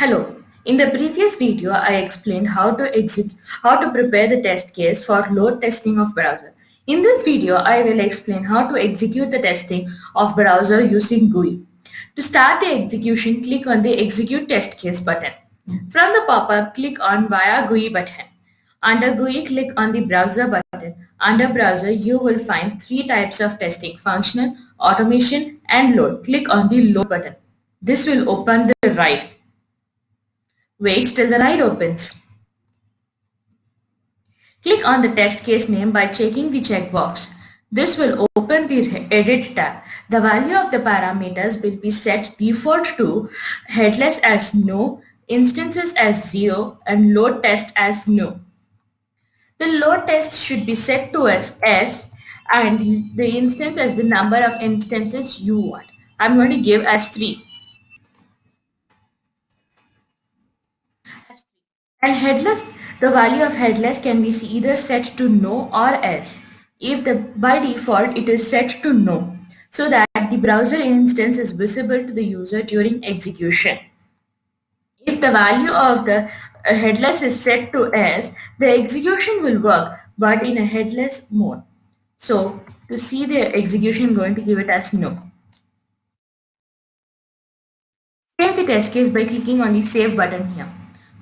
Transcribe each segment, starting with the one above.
Hello. In the previous video, I explained how to prepare the test case for load testing of browser. In this video, I will explain how to execute the testing of browser using GUI. To start the execution, click on the Execute Test Case button. From the pop-up, click on Via GUI button. Under GUI, click on the Browser button. Under Browser, you will find three types of testing: functional, automation, and load. Click on the Load button. This will open the RIDE. Wait till the RIDE opens. Click on the test case name by checking the checkbox. This will open the Edit tab. The value of the parameters will be set default to headless as no, instances as 0, and load test as no. The load test should be set to as S and the instance as the number of instances you want. I'm going to give as 3. And headless, the value of headless can be either set to no or else. By default it is set to no, so that the browser instance is visible to the user during execution. If the value of the headless is set to else, the execution will work, but in a headless mode. So to see the execution, I'm going to give it as no. Save the test case by clicking on the Save button here.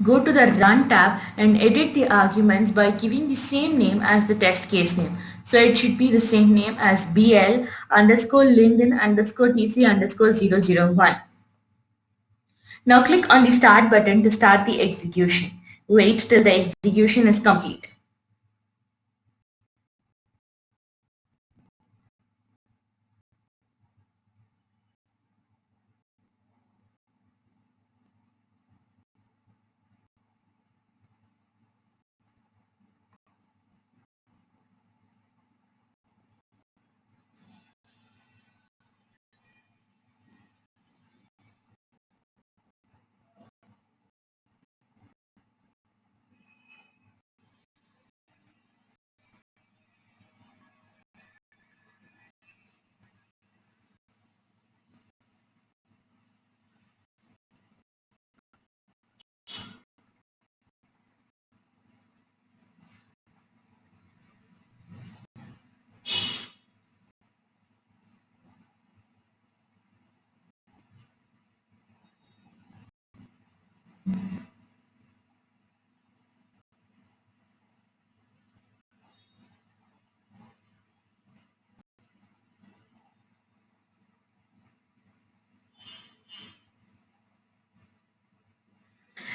Go to the Run tab and edit the arguments by giving the same name as the test case name. So it should be the same name as BL underscore LinkedIn underscore TC underscore 001. Now click on the Start button to start the execution. Wait till the execution is complete.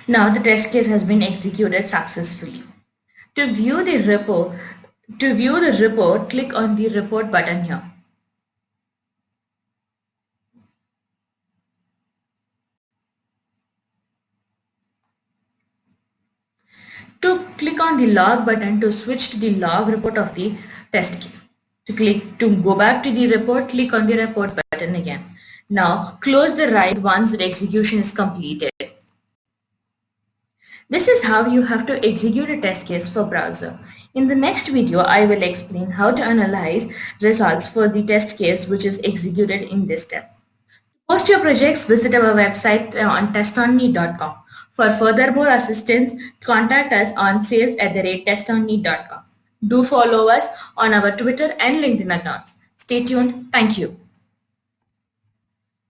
Now the test case has been executed successfully. To view the report, click on the Report button here. To click on the Log button to switch to the log report of the test case. To go back to the report, click on the Report button again. Now close the RIDE once the execution is completed. This is how you have to execute a test case for browser. In the next video, I will explain how to analyze results for the test case which is executed in this step. To post your projects, visit our website on TestOnNeed.com. For furthermore assistance, contact us on sales@testonneed.com. Do follow us on our Twitter and LinkedIn accounts. Stay tuned. Thank you.